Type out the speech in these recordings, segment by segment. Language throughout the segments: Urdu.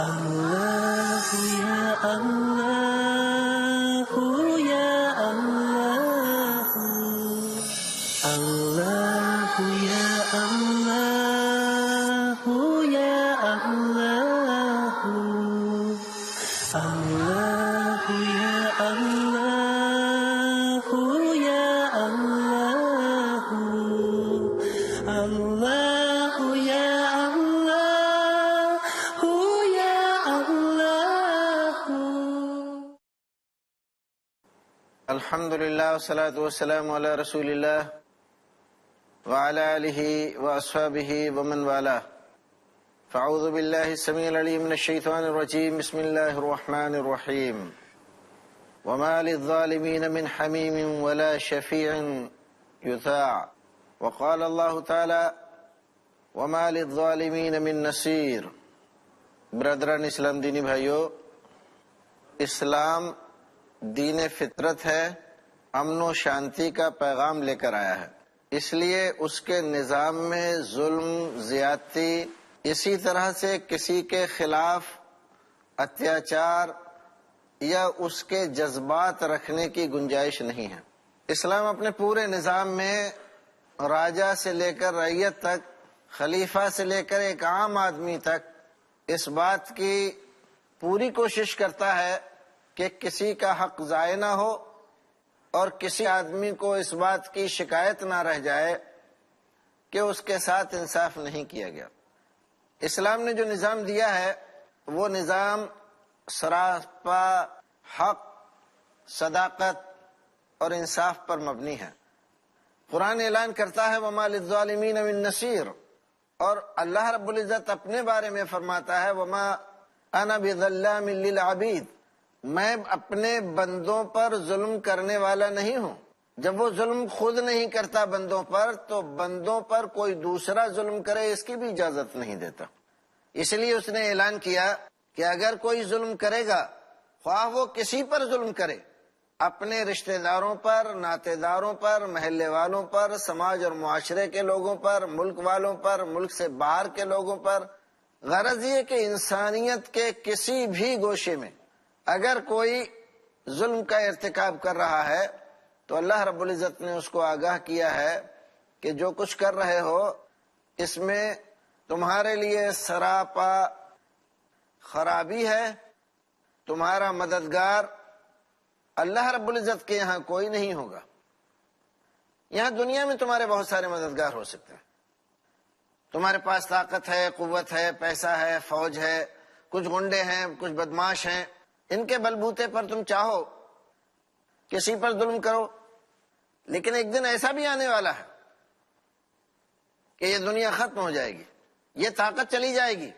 الله يا الله يا الله الله يا الله يا الله الله يا الله يا الله الله يا الله يا الله. الحمد للہ والصلاة والسلام علی رسول اللہ وعلی آلہ واصحابہ ومن والاه. فاعوذ باللہ السمیع العلیم من الشیطان الرجیم. بسم اللہ الرحمن الرحیم. وما للظالمین من حمیم ولا شفیع یطاع. وقال اللہ تعالی وما للظالمین من نصیر. برادران اسلام، دینی بھائیو، اسلام دین فطرت ہے، امن و شانتی کا پیغام لے کر آیا ہے. اس لیے اس کے نظام میں ظلم، زیادتی، اسی طرح سے کسی کے خلاف اتیاچار یا اس کے جذبات رکھنے کی گنجائش نہیں ہے. اسلام اپنے پورے نظام میں راجا سے لے کر رعیت تک، خلیفہ سے لے کر ایک عام آدمی تک اس بات کی پوری کوشش کرتا ہے کہ کسی کا حق ضائع نہ ہو اور کسی آدمی کو اس بات کی شکایت نہ رہ جائے کہ اس کے ساتھ انصاف نہیں کیا گیا. اسلام نے جو نظام دیا ہے وہ نظام سراپا حق، صداقت اور انصاف پر مبنی ہے. قرآن اعلان کرتا ہے وَمَا لِلظَّالِمِينَ مِن نَصِيرٍ، اور اللہ رب العزت اپنے بارے میں فرماتا ہے وَمَا أَنَا بِظَلَّامٍ لِلْعَبِيدِ، میں اپنے بندوں پر ظلم کرنے والا نہیں ہوں. جب وہ ظلم خود نہیں کرتا بندوں پر، تو بندوں پر کوئی دوسرا ظلم کرے اس کی بھی اجازت نہیں دیتا. اس لیے اس نے اعلان کیا کہ اگر کوئی ظلم کرے گا، خواہ وہ کسی پر ظلم کرے، اپنے رشتہ داروں پر، ناطے داروں پر، محلے والوں پر، سماج اور معاشرے کے لوگوں پر، ملک والوں پر، ملک سے باہر کے لوگوں پر، غرض یہ کہ انسانیت کے کسی بھی گوشے میں اگر کوئی ظلم کا ارتکاب کر رہا ہے تو اللہ رب العزت نے اس کو آگاہ کیا ہے کہ جو کچھ کر رہے ہو اس میں تمہارے لیے سراپا خرابی ہے. تمہارا مددگار اللہ رب العزت کے یہاں کوئی نہیں ہوگا. یہاں دنیا میں تمہارے بہت سارے مددگار ہو سکتے ہیں. تمہارے پاس طاقت ہے، قوت ہے، پیسہ ہے، فوج ہے، کچھ گنڈے ہیں، کچھ بدماش ہیں. ان کے بلبوتے پر تم چاہو کسی پر ظلم کرو، لیکن ایک دن ایسا بھی آنے والا ہے کہ یہ دنیا ختم ہو جائے گی، یہ طاقت چلی جائے گی،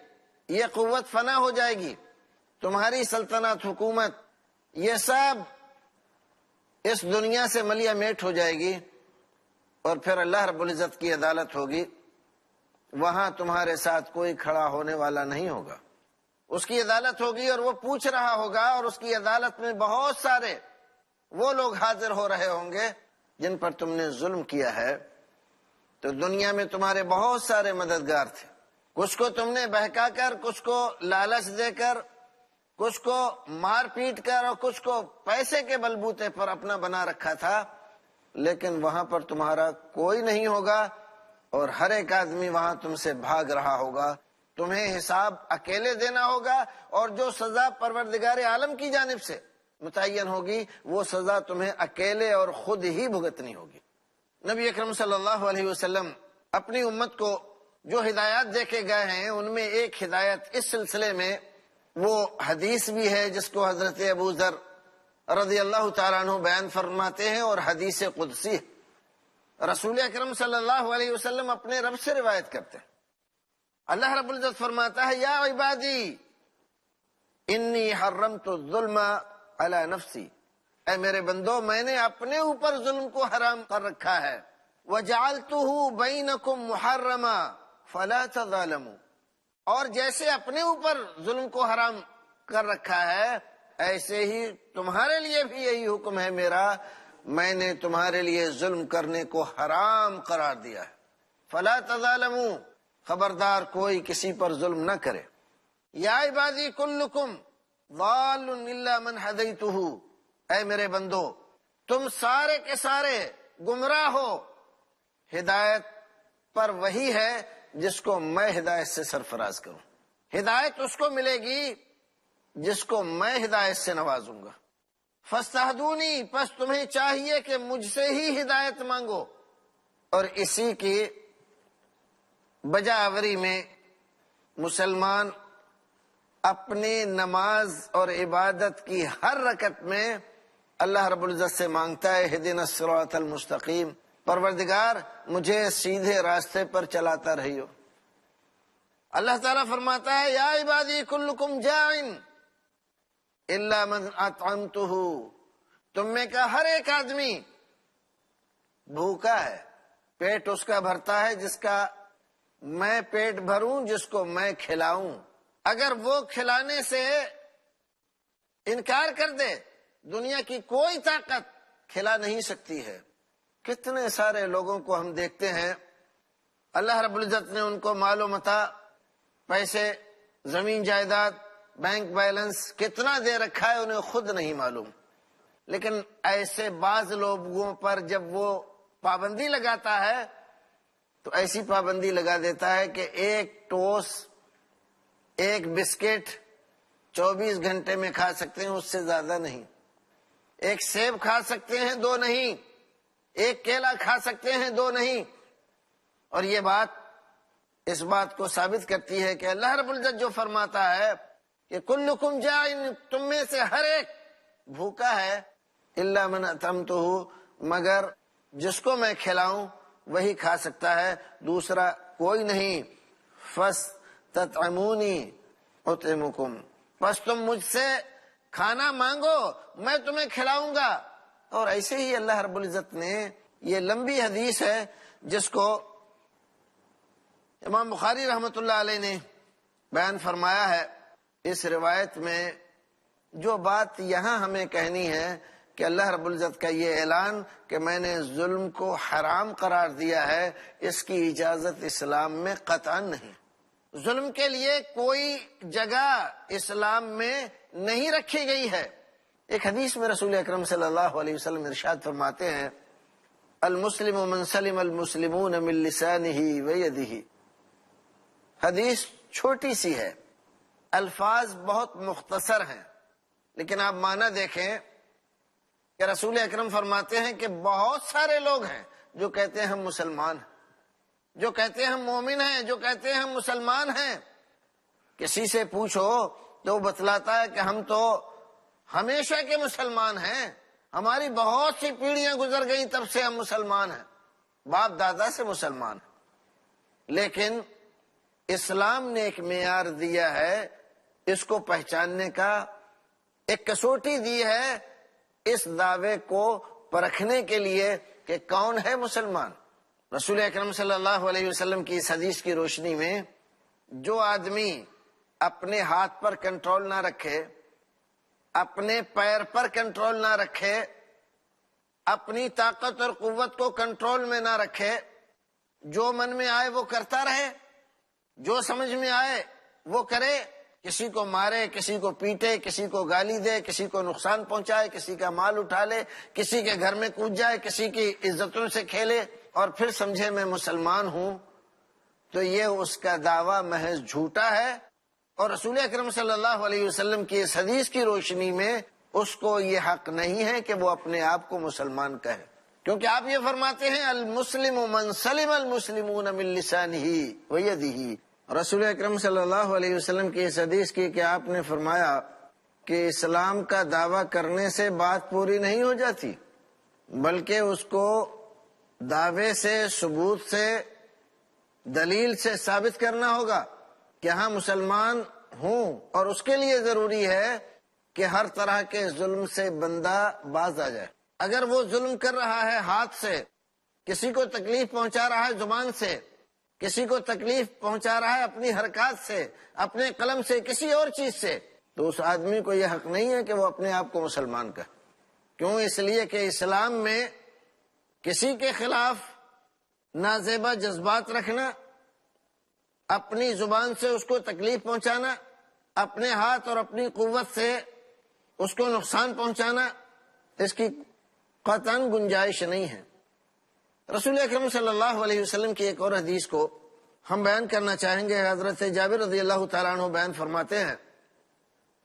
یہ قوت فنا ہو جائے گی، تمہاری سلطنت، حکومت، یہ سب اس دنیا سے ملیا میٹ ہو جائے گی، اور پھر اللہ رب العزت کی عدالت ہوگی. وہاں تمہارے ساتھ کوئی کھڑا ہونے والا نہیں ہوگا. اس کی عدالت ہوگی اور وہ پوچھ رہا ہوگا، اور اس کی عدالت میں بہت سارے وہ لوگ حاضر ہو رہے ہوں گے جن پر تم نے ظلم کیا ہے. تو دنیا میں تمہارے بہت سارے مددگار تھے. کچھ کو تم نے بہکا کر، کچھ کو لالچ دے کر، کچھ کو مار پیٹ کر، اور کچھ کو پیسے کے بلبوتے پر اپنا بنا رکھا تھا. لیکن وہاں پر تمہارا کوئی نہیں ہوگا، اور ہر ایک آدمی وہاں تم سے بھاگ رہا ہوگا. تمہیں حساب اکیلے دینا ہوگا، اور جو سزا پروردگار عالم کی جانب سے متعین ہوگی وہ سزا تمہیں اکیلے اور خود ہی بھگتنی ہوگی. نبی اکرم صلی اللہ علیہ وسلم اپنی امت کو جو ہدایات دے کے گئے ہیں ان میں ایک ہدایت اس سلسلے میں وہ حدیث بھی ہے جس کو حضرت ابو ذر رضی اللہ تعالیٰ عنہ بیان فرماتے ہیں، اور حدیث قدسی ہے. رسول اکرم صلی اللہ علیہ وسلم اپنے رب سے روایت کرتے ہیں. اللہ رب العزت فرماتا ہے یا عبادی انی حرمت الظلم علی نفسی، اے میرے بندو میں نے اپنے اوپر ظلم کو حرام کر رکھا ہے. وجعلتہ بینکم محرما فلا تظالموا، اور جیسے اپنے اوپر ظلم کو حرام کر رکھا ہے ایسے ہی تمہارے لیے بھی یہی حکم ہے میرا، میں نے تمہارے لیے ظلم کرنے کو حرام قرار دیا ہے. فلا تظالموا، خبردار کوئی کسی پر ظلم نہ کرے. یا عبادی کلکم ضال الا من ہدیتہ، اے میرے بندو تم سارے کے سارے گمراہ ہو، ہدایت پر وہی ہے جس کو میں ہدایت سے سرفراز کروں، ہدایت اس کو ملے گی جس کو میں ہدایت سے نوازوں گا۔ فاستہدونی، پس تمہیں چاہیے کہ مجھ سے ہی ہدایت مانگو، اور اسی کی بجاوری میں مسلمان اپنی نماز اور عبادت کی ہر رکعت میں اللہ رب العزت سے مانگتا ہے اہدنا الصراط المستقیم، پروردگار مجھے سیدھے راستے پر چلاتا رہیو۔ اللہ تعالیٰ فرماتا ہے یا عبادی کلکم جائن الا من اطعمتہ، تم میں کا ہر ایک آدمی بھوکا ہے، پیٹ اس کا بھرتا ہے جس کا میں پیٹ بھروں، جس کو میں کھلاؤں۔ اگر وہ کھلانے سے انکار کر دے، دنیا کی کوئی طاقت کھلا نہیں سکتی ہے۔ کتنے سارے لوگوں کو ہم دیکھتے ہیں اللہ رب العزت نے ان کو مال و متاع، پیسے، زمین جائیداد، بینک بیلنس کتنا دے رکھا ہے انہیں خود نہیں معلوم، لیکن ایسے بعض لوگوں پر جب وہ پابندی لگاتا ہے تو ایسی پابندی لگا دیتا ہے کہ ایک ٹوسٹ، ایک بسکٹ 24 گھنٹے میں کھا سکتے ہیں، اس سے زیادہ نہیں۔ ایک سیب کھا سکتے ہیں، 2 نہیں۔ ایک کیلا کھا سکتے ہیں، 2 نہیں۔ اور یہ بات اس بات کو ثابت کرتی ہے کہ اللہ رب العزت جو فرماتا ہے کہ کلکم جائن، تم میں سے ہر ایک بھوکا ہے، الا من اطعمتہ، مگر جس کو میں کھلاؤں وہی کھا سکتا ہے، دوسرا کوئی نہیں۔ فاستطعمونی اطعمکم، بس تم مجھ سے کھانا مانگو میں تمہیں کھلاؤں گا۔ اور ایسے ہی اللہ رب العزت نے، یہ لمبی حدیث ہے جس کو امام بخاری رحمۃ اللہ علیہ نے بیان فرمایا ہے، اس روایت میں جو بات یہاں ہمیں کہنی ہے کہ اللہ رب العزت کا یہ اعلان کہ میں نے ظلم کو حرام قرار دیا ہے، اس کی اجازت اسلام میں قطعا نہیں۔ ظلم کے لیے کوئی جگہ اسلام میں نہیں رکھی گئی ہے۔ ایک حدیث میں رسول اکرم صلی اللہ علیہ وسلم ارشاد فرماتے ہیں المسلم من سلم المسلمون من لسانہ ویدہ۔ حدیث چھوٹی سی ہے، الفاظ بہت مختصر ہیں، لیکن آپ معنی دیکھیں کہ رسول اکرم فرماتے ہیں کہ بہت سارے لوگ ہیں جو کہتے ہیں ہم مسلمان ہیں، جو کہتے ہیں ہم مومن ہیں، جو کہتے ہیں ہم مسلمان ہیں۔ کسی سے پوچھو تو وہ بتلاتا ہے کہ ہم تو ہمیشہ کے مسلمان ہیں، ہماری بہت سی پیڑھیاں گزر گئیں تب سے ہم مسلمان ہیں، باپ دادا سے مسلمان ہیں۔ لیکن اسلام نے ایک معیار دیا ہے، اس کو پہچاننے کا ایک کسوٹی دی ہے، اس دعوے کو پرکھنے کے لیے کہ کون ہے مسلمان۔ رسول اکرم صلی اللہ علیہ وسلم کی اس حدیث کی روشنی میں جو آدمی اپنے ہاتھ پر کنٹرول نہ رکھے، اپنے پیر پر کنٹرول نہ رکھے، اپنی طاقت اور قوت کو کنٹرول میں نہ رکھے، جو من میں آئے وہ کرتا رہے، جو سمجھ میں آئے وہ کرے، کسی کو مارے، کسی کو پیٹے، کسی کو گالی دے، کسی کو نقصان پہنچائے، کسی کا مال اٹھا لے، کسی کے گھر میں کود جائے، کسی کی عزتوں سے کھیلے، اور پھر سمجھے میں مسلمان ہوں، تو یہ اس کا دعویٰ محض جھوٹا ہے۔ اور رسول اکرم صلی اللہ علیہ وسلم کی اس حدیث کی روشنی میں اس کو یہ حق نہیں ہے کہ وہ اپنے آپ کو مسلمان کہے، کیونکہ آپ یہ فرماتے ہیں المسلم من سلم المسلمون من لسانہ ویدہ۔ رسول اکرم صلی اللہ علیہ وسلم کی اس حدیث کی کہ آپ نے فرمایا کہ اسلام کا دعویٰ کرنے سے بات پوری نہیں ہو جاتی، بلکہ اس کو دعوے سے، ثبوت سے، دلیل سے ثابت کرنا ہوگا کہ ہاں مسلمان ہوں، اور اس کے لیے ضروری ہے کہ ہر طرح کے ظلم سے بندہ باز آ جائے۔ اگر وہ ظلم کر رہا ہے ہاتھ سے، کسی کو تکلیف پہنچا رہا ہے زبان سے، کسی کو تکلیف پہنچا رہا ہے اپنی حرکات سے، اپنے قلم سے، کسی اور چیز سے، تو اس آدمی کو یہ حق نہیں ہے کہ وہ اپنے آپ کو مسلمان کہے۔ کیوں؟ اس لیے کہ اسلام میں کسی کے خلاف نازیبا جذبات رکھنا، اپنی زبان سے اس کو تکلیف پہنچانا، اپنے ہاتھ اور اپنی قوت سے اس کو نقصان پہنچانا، اس کی قطعاً گنجائش نہیں ہے۔ رسول اکرم صلی اللہ علیہ وسلم کی ایک اور حدیث کو ہم بیان کرنا چاہیں گے۔ حضرت جابر رضی اللہ تعالیٰ عنہ بیان فرماتے ہیں،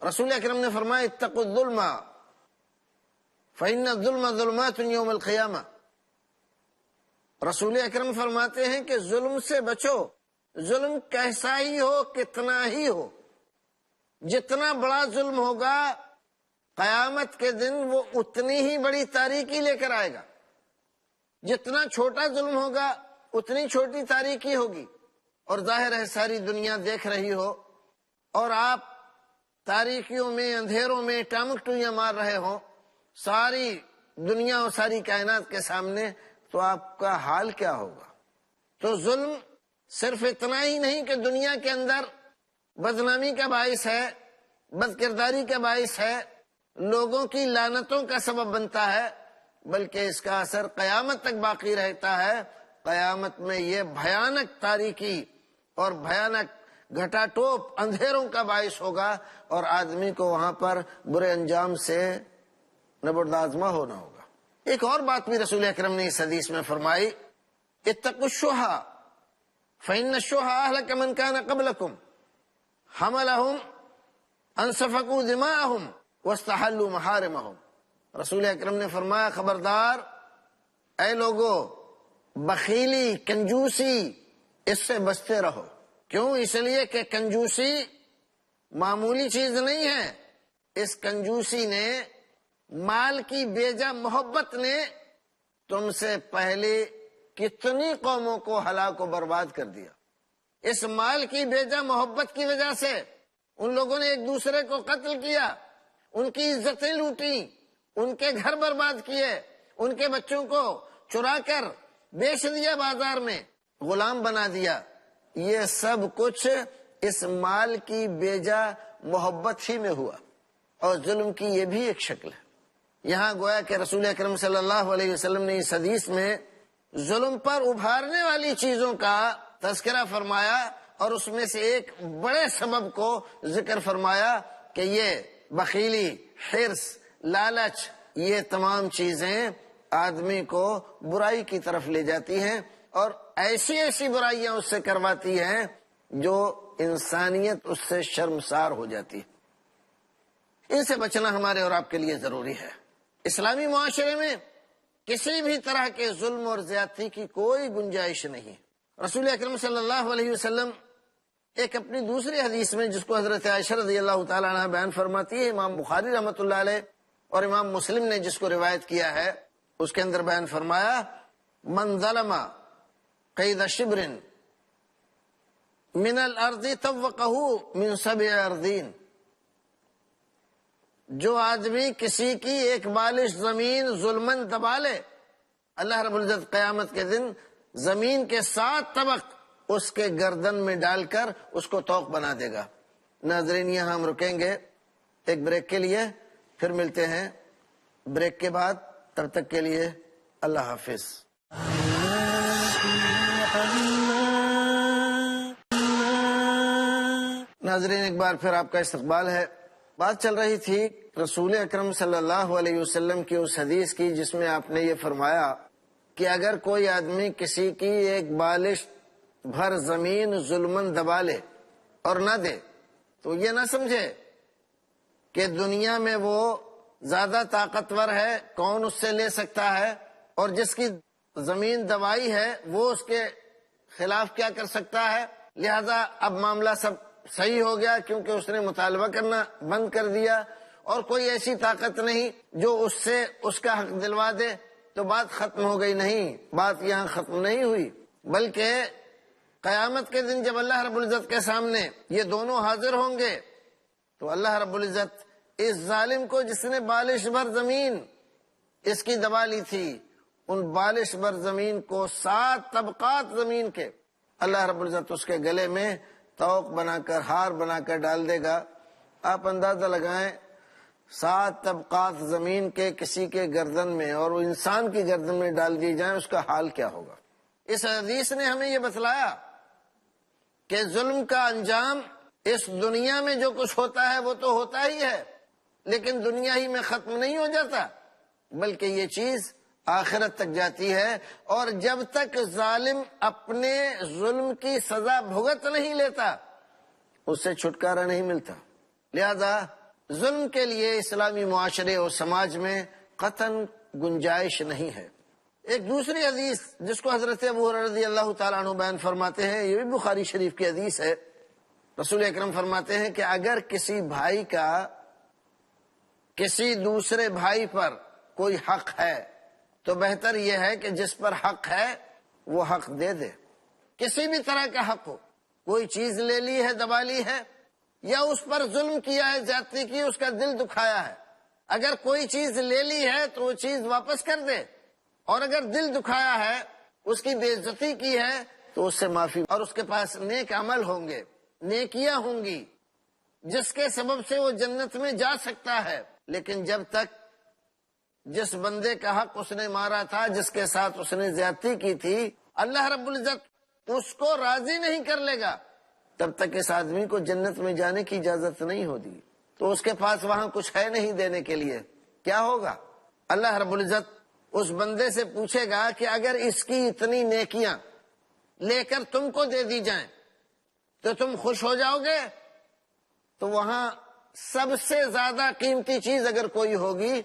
رسول اکرم نے فرمایا اتقوا الظلم فإن الظلم ظلمات یوم القیامہ۔ رسول اکرم فرماتے ہیں کہ ظلم سے بچو، ظلم کیسا ہی ہو، کتنا ہی ہو، جتنا بڑا ظلم ہوگا قیامت کے دن وہ اتنی ہی بڑی تاریکی لے کر آئے گا، جتنا چھوٹا ظلم ہوگا اتنی چھوٹی تاریکی ہوگی۔ اور ظاہر ہے ساری دنیا دیکھ رہی ہو اور آپ تاریکیوں میں، اندھیروں میں ٹامکٹویاں مار رہے ہوں ساری دنیا اور ساری کائنات کے سامنے، تو آپ کا حال کیا ہوگا؟ تو ظلم صرف اتنا ہی نہیں کہ دنیا کے اندر بدنامی کا باعث ہے، بد کرداری کا باعث ہے، لوگوں کی لعنتوں کا سبب بنتا ہے، بلکہ اس کا اثر قیامت تک باقی رہتا ہے۔ قیامت میں یہ بھیانک تاریکی اور بھیانک گھٹا ٹوپ اندھیروں کا باعث ہوگا، اور آدمی کو وہاں پر برے انجام سے نبردآزما ہونا ہوگا۔ ایک اور بات بھی رسول اکرم نے اس حدیث میں فرمائی، اتقوا الشح فإن الشح أهلك من كان قبلكم حملهم ان سفكوا دماءهم واستحلوا محارمهم۔ رسول اکرم نے فرمایا خبردار اے لوگو، بخیلی، کنجوسی، اس سے بچتے رہو۔ کیوں؟ اس لیے کہ کنجوسی معمولی چیز نہیں ہے۔ اس کنجوسی نے، مال کی بیجا محبت نے تم سے پہلے کتنی قوموں کو ہلاک و برباد کر دیا۔ اس مال کی بیجا محبت کی وجہ سے ان لوگوں نے ایک دوسرے کو قتل کیا، ان کی عزتیں لوٹی، ان کے گھر برباد کیے، ان کے بچوں کو چرا کر بیچ دیا، بازار میں غلام بنا دیا۔ یہ سب کچھ اس مال کی بیجا محبت ہی میں ہوا، اور ظلم کی یہ بھی ایک شکل ہے۔ یہاں گویا کہ رسول اکرم صلی اللہ علیہ وسلم نے اس حدیث میں ظلم پر ابھارنے والی چیزوں کا تذکرہ فرمایا، اور اس میں سے ایک بڑے سبب کو ذکر فرمایا کہ یہ بخیلی، حرص، لالچ، یہ تمام چیزیں آدمی کو برائی کی طرف لے جاتی ہیں، اور ایسی ایسی برائیاں اس سے کرواتی ہیں جو انسانیت اس سے شرمسار ہو جاتی ہے۔ ان سے بچنا ہمارے اور آپ کے لیے ضروری ہے۔ اسلامی معاشرے میں کسی بھی طرح کے ظلم اور زیادتی کی کوئی گنجائش نہیں۔ رسول اکرم صلی اللہ علیہ وسلم ایک اپنی دوسری حدیث میں، جس کو حضرت عائشہ رضی اللہ تعالیٰ عنہ بیان فرماتی ہے، امام بخاری رحمۃ اللہ علیہ اور امام مسلم نے جس کو روایت کیا ہے، اس کے اندر بیان فرمایا من ظلم قید شبر من الارض طوقہ من 7 ارضین۔ جو آدمی کسی کی ایک بالش زمین ظلمن دبا لے، اللہ رب العزت قیامت کے دن زمین کے 7 طبق اس کے گردن میں ڈال کر اس کو طوق بنا دے گا۔ ناظرین، یہاں ہم رکیں گے ایک بریک کے لیے، پھر ملتے ہیں بریک کے بعد۔ تب تک کے لیے اللہ حافظ۔ ناظرین، ایک بار پھر آپ کا استقبال ہے۔ بات چل رہی تھی رسول اکرم صلی اللہ علیہ وسلم کی اس حدیث کی جس میں آپ نے یہ فرمایا کہ اگر کوئی آدمی کسی کی ایک بالش بھر زمین ظلمن دبا لے اور نہ دے، تو یہ نہ سمجھے کہ دنیا میں وہ زیادہ طاقتور ہے، کون اس سے لے سکتا ہے، اور جس کی زمین دبائی ہے وہ اس کے خلاف کیا کر سکتا ہے، لہذا اب معاملہ سب صحیح ہو گیا کیونکہ اس نے مطالبہ کرنا بند کر دیا، اور کوئی ایسی طاقت نہیں جو اس سے اس کا حق دلوا دے، تو بات ختم ہو گئی۔ نہیں، بات یہاں ختم نہیں ہوئی، بلکہ قیامت کے دن جب اللہ رب العزت کے سامنے یہ دونوں حاضر ہوں گے تو اللہ رب العزت اس ظالم کو، جس نے بالش بھر زمین اس کی دبا لی تھی، ان بالش بھر زمین کو 7 طبقات زمین کے اللہ رب العزت اس کے گلے میں طوق بنا کر، ہار بنا کر ڈال دے گا۔ آپ اندازہ لگائیں 7 طبقات زمین کے کسی کے گردن میں، اور وہ انسان کی گردن میں ڈال دی جائیں، اس کا حال کیا ہوگا۔ اس حدیث نے ہمیں یہ بتلایا کہ ظلم کا انجام اس دنیا میں جو کچھ ہوتا ہے وہ تو ہوتا ہی ہے، لیکن دنیا ہی میں ختم نہیں ہو جاتا، بلکہ یہ چیز آخرت تک جاتی ہے، اور جب تک ظالم اپنے ظلم کی سزا بھگت نہیں لیتا اس سے چھٹکارا نہیں ملتا۔ لہذا ظلم کے لیے اسلامی معاشرے اور سماج میں قطعاً گنجائش نہیں ہے۔ ایک دوسری حدیث جس کو حضرت ابو ہریرہ رضی اللہ تعالیٰ عنہ بیان فرماتے ہیں، یہ بھی بخاری شریف کی حدیث ہے، رسول اکرم فرماتے ہیں کہ اگر کسی بھائی کا کسی دوسرے بھائی پر کوئی حق ہے تو بہتر یہ ہے کہ جس پر حق ہے وہ حق دے دے، کسی بھی طرح کا حق ہو، کوئی چیز لے لی ہے، دبا لی ہے، یا اس پر ظلم کیا ہے، زیادتی کی، اس کا دل دکھایا ہے، اگر کوئی چیز لے لی ہے تو وہ چیز واپس کر دے، اور اگر دل دکھایا ہے، اس کی بے عزتی کی ہے تو اس سے معافی، اور اس کے پاس نیک عمل ہوں گے، نیکیاں ہوں گی جس کے سبب سے وہ جنت میں جا سکتا ہے۔ لیکن جب تک جس بندے کا حق اس نے مارا تھا، جس کے ساتھ اس نے زیادتی کی تھی، اللہ رب العزت اس کو راضی نہیں کر لے گا، تب تک اس آدمی کو جنت میں جانے کی اجازت نہیں ہوگی، تو اس کے پاس وہاں کچھ ہے نہیں دینے کے لیے۔ کیا ہوگا؟ اللہ رب العزت اس بندے سے پوچھے گا کہ اگر اس کی اتنی نیکیاں لے کر تم کو دے دی جائیں تو تم خوش ہو جاؤ گے؟ تو وہاں سب سے زیادہ قیمتی چیز اگر کوئی ہوگی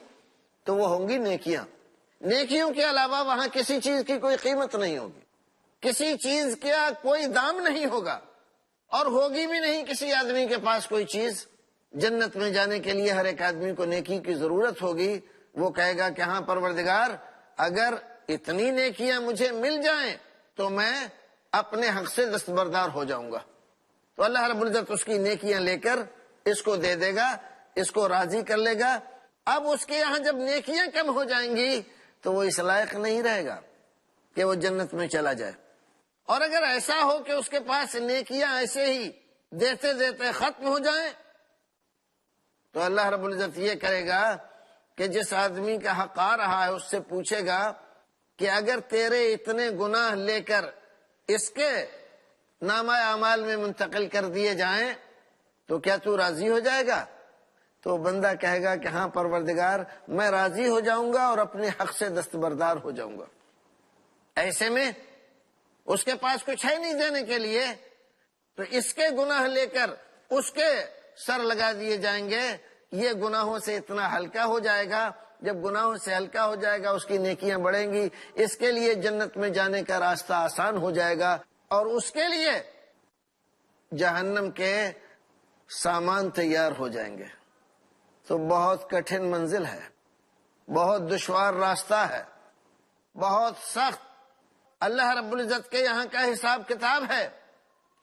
تو وہ ہوں گی نیکیاں۔ نیکیوں کے علاوہ وہاں کسی چیز کی کوئی قیمت نہیں ہوگی، کسی چیز کا کوئی دام نہیں ہوگا، اور ہوگی بھی نہیں کسی آدمی کے پاس کوئی چیز۔ جنت میں جانے کے لیے ہر ایک آدمی کو نیکی کی ضرورت ہوگی۔ وہ کہے گا کہ ہاں پروردگار، اگر اتنی نیکیاں مجھے مل جائیں تو میں اپنے حق سے دستبردار ہو جاؤں گا۔ تو اللہ رب العزت اس کی نیکیاں لے کر اس کو دے دے گا، اس کو راضی کر لے گا۔ اب اس کے یہاں جب نیکیاں کم ہو جائیں گی تو وہ اس لائق نہیں رہے گا کہ وہ جنت میں چلا جائے، اور اگر ایسا ہو کہ اس کے پاس نیکیاں ایسے ہی دیتے دیتے ختم ہو جائیں تو اللہ رب العزت یہ کرے گا کہ جس آدمی کا حق آ رہا ہے اس سے پوچھے گا کہ اگر تیرے اتنے گناہ لے کر اس کے نامہ اعمال میں منتقل کر دیے جائیں تو کیا تو راضی ہو جائے گا؟ تو بندہ کہے گا کہ ہاں پروردگار، میں راضی ہو جاؤں گا اور اپنے حق سے دستبردار ہو جاؤں گا۔ ایسے میں اس کے پاس کچھ ہے نہیں دینے کے لیے، تو اس کے گناہ لے کر اس کے سر لگا دیے جائیں گے، یہ گناہوں سے اتنا ہلکا ہو جائے گا۔ جب گناہوں سے ہلکا ہو جائے گا اس کی نیکیاں بڑھیں گی، اس کے لیے جنت میں جانے کا راستہ آسان ہو جائے گا، اور اس کے لیے جہنم کے سامان تیار ہو جائیں گے۔ تو بہت کٹھن منزل ہے، بہت دشوار راستہ ہے، بہت سخت اللہ رب العزت کے یہاں کا حساب کتاب ہے۔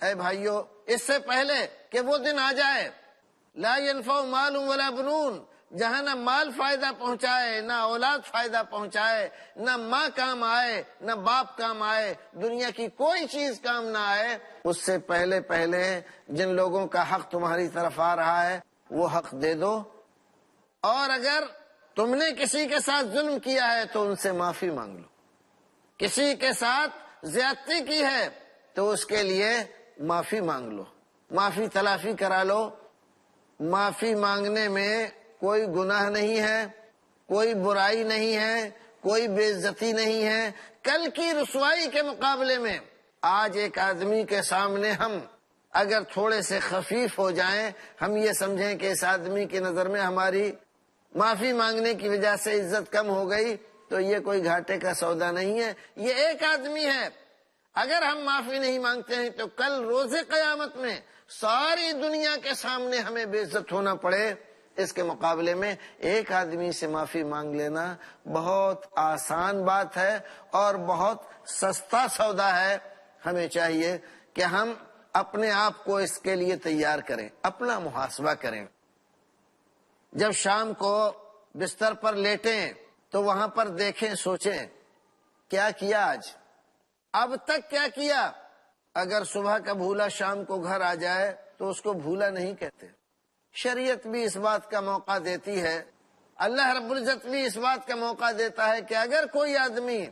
اے بھائیو، اس سے پہلے کہ وہ دن آ جائے، لا ينفع مال ولا بنون، جہاں نہ مال فائدہ پہنچائے، نہ اولاد فائدہ پہنچائے، نہ ماں کام آئے، نہ باپ کام آئے، دنیا کی کوئی چیز کام نہ آئے، اس سے پہلے جن لوگوں کا حق تمہاری طرف آ رہا ہے وہ حق دے دو، اور اگر تم نے کسی کے ساتھ ظلم کیا ہے تو ان سے معافی مانگ لو، کسی کے ساتھ زیادتی کی ہے تو اس کے لیے معافی مانگ لو، معافی تلافی کرا لو۔ معافی مانگنے میں کوئی گناہ نہیں ہے، کوئی برائی نہیں ہے، کوئی بے عزتی نہیں ہے۔ کل کی رسوائی کے مقابلے میں آج ایک آدمی کے سامنے ہم اگر تھوڑے سے خفیف ہو جائیں، ہم یہ سمجھیں کہ اس آدمی کی نظر میں ہماری معافی مانگنے کی وجہ سے عزت کم ہو گئی، تو یہ کوئی گھاٹے کا سودا نہیں ہے۔ یہ ایک آدمی ہے، اگر ہم معافی نہیں مانگتے ہیں تو کل روز قیامت میں ساری دنیا کے سامنے ہمیں بے عزت ہونا پڑے، اس کے مقابلے میں ایک آدمی سے معافی مانگ لینا بہت آسان بات ہے اور بہت سستا سودا ہے۔ ہمیں چاہیے کہ ہم اپنے آپ کو اس کے لیے تیار کریں، اپنا محاسبہ کریں۔ جب شام کو بستر پر لیٹیں تو وہاں پر دیکھیں، سوچیں کیا کیا آج، اب تک کیا کیا۔ اگر صبح کا بھولا شام کو گھر آ جائے تو اس کو بھولا نہیں کہتے۔ شریعت بھی اس بات کا موقع دیتی ہے، اللہ رب العزت بھی اس بات کا موقع دیتا ہے کہ اگر کوئی آدمی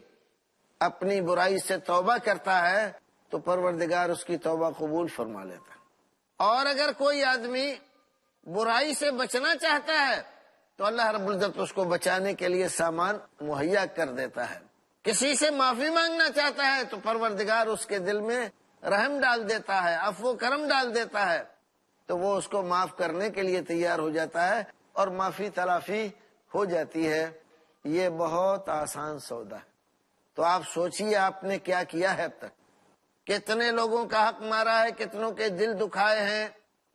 اپنی برائی سے توبہ کرتا ہے تو پروردگار اس کی توبہ قبول فرما لیتا ہے۔ اور اگر کوئی آدمی برائی سے بچنا چاہتا ہے تو اللہ رب العزت اس کو بچانے کے لیے سامان مہیا کر دیتا ہے. کسی سے معافی مانگنا چاہتا ہے تو پروردگار اس کے دل میں رحم ڈال دیتا ہے، عفو و کرم ڈال دیتا ہے، تو وہ اس کو معاف کرنے کے لیے تیار ہو جاتا ہے اور معافی تلافی ہو جاتی ہے. یہ بہت آسان سودا ہے. تو آپ سوچئے آپ نے کیا کیا ہے اب تک. کتنے لوگوں کا حق مارا ہے، کتنوں کے دل دکھائے ہیں،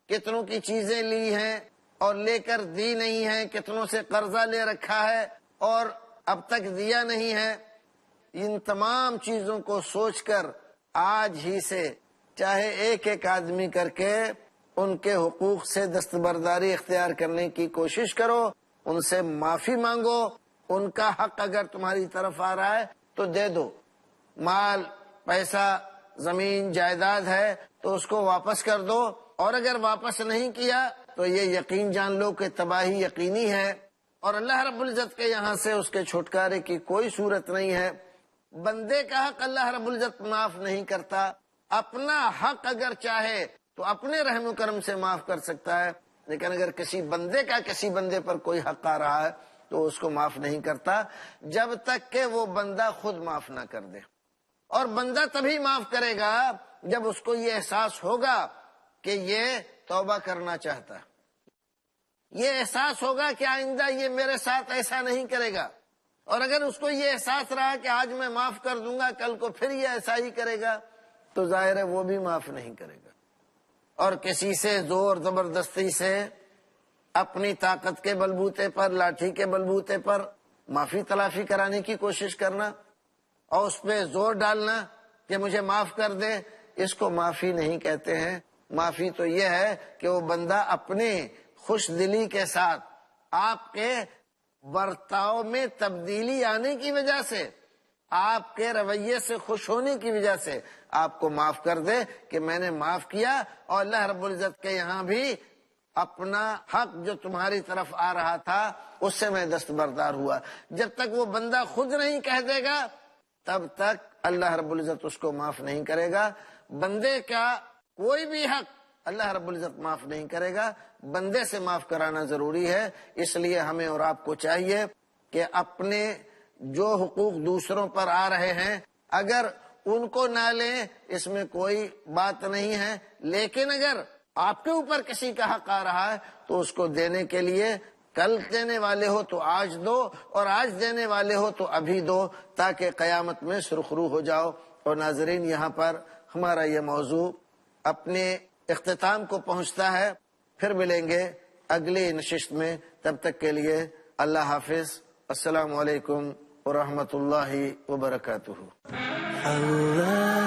کتنوں کی چیزیں لی ہیں اور لے کر دی نہیں ہیں، کتنوں سے قرضہ لے رکھا ہے اور اب تک دیا نہیں ہے. ان تمام چیزوں کو سوچ کر آج ہی سے چاہے ایک ایک آدمی کر کے ان کے حقوق سے دستبرداری اختیار کرنے کی کوشش کرو، ان سے معافی مانگو. ان کا حق اگر تمہاری طرف آ رہا ہے تو دے دو. مال، پیسہ، زمین، جائیداد ہے تو اس کو واپس کر دو، اور اگر واپس نہیں کیا تو یہ یقین جان لو کہ تباہی یقینی ہے اور اللہ رب العزت کے یہاں سے اس کے چھٹکارے کی کوئی صورت نہیں ہے. بندے کا حق اللہ رب العزت معاف نہیں کرتا. اپنا حق اگر چاہے تو اپنے رحم و کرم سے معاف کر سکتا ہے، لیکن اگر کسی بندے کا کسی بندے پر کوئی حق آ رہا ہے تو اس کو معاف نہیں کرتا جب تک کہ وہ بندہ خود معاف نہ کر دے. اور بندہ تبھی معاف کرے گا جب اس کو یہ احساس ہوگا کہ یہ توبہ کرنا چاہتا ہے، یہ احساس ہوگا کہ آئندہ یہ میرے ساتھ ایسا نہیں کرے گا. اور اگر اس کو یہ احساس رہا کہ آج میں معاف کر دوں گا کل کو پھر یہ ایسا ہی کرے گا تو ظاہر ہے وہ بھی معاف نہیں کرے گا. اور کسی سے زور زبردستی سے اپنی طاقت کے بلبوتے پر، لاٹھی کے بلبوتے پر معافی تلافی کرانے کی کوشش کرنا اور اس پہ زور ڈالنا کہ مجھے معاف کر دے، اس کو معافی نہیں کہتے ہیں. معافی تو یہ ہے کہ وہ بندہ اپنے خوش دلی کے ساتھ آپ کے برتاؤ میں تبدیلی آنے کی وجہ سے، آپ کے رویے سے خوش ہونے کی وجہ سے آپ کو معاف کر دے کہ میں نے معاف کیا اور اللہ رب العزت کے یہاں بھی اپنا حق جو تمہاری طرف آ رہا تھا اس سے میں دستبردار ہوا. جب تک وہ بندہ خود نہیں کہہ دے گا تب تک اللہ رب العزت اس کو معاف نہیں کرے گا. بندے کا کوئی بھی حق اللہ رب العزت معاف نہیں کرے گا، بندے سے معاف کرانا ضروری ہے. اس لیے ہمیں اور آپ کو چاہیے کہ اپنے جو حقوق دوسروں پر آ رہے ہیں اگر ان کو نہ لیں اس میں کوئی بات نہیں ہے، لیکن اگر آپ کے اوپر کسی کا حق آ رہا ہے تو اس کو دینے کے لیے کل دینے والے ہو تو آج دو اور آج دینے والے ہو تو ابھی دو تاکہ قیامت میں سرخرو ہو جاؤ. اور ناظرین، یہاں پر ہمارا یہ موضوع اپنے اختتام کو پہنچتا ہے. پھر ملیں گے اگلی نشست میں، تب تک کے لیے اللہ حافظ. السلام علیکم ورحمۃ اللہ وبرکاتہ. Allah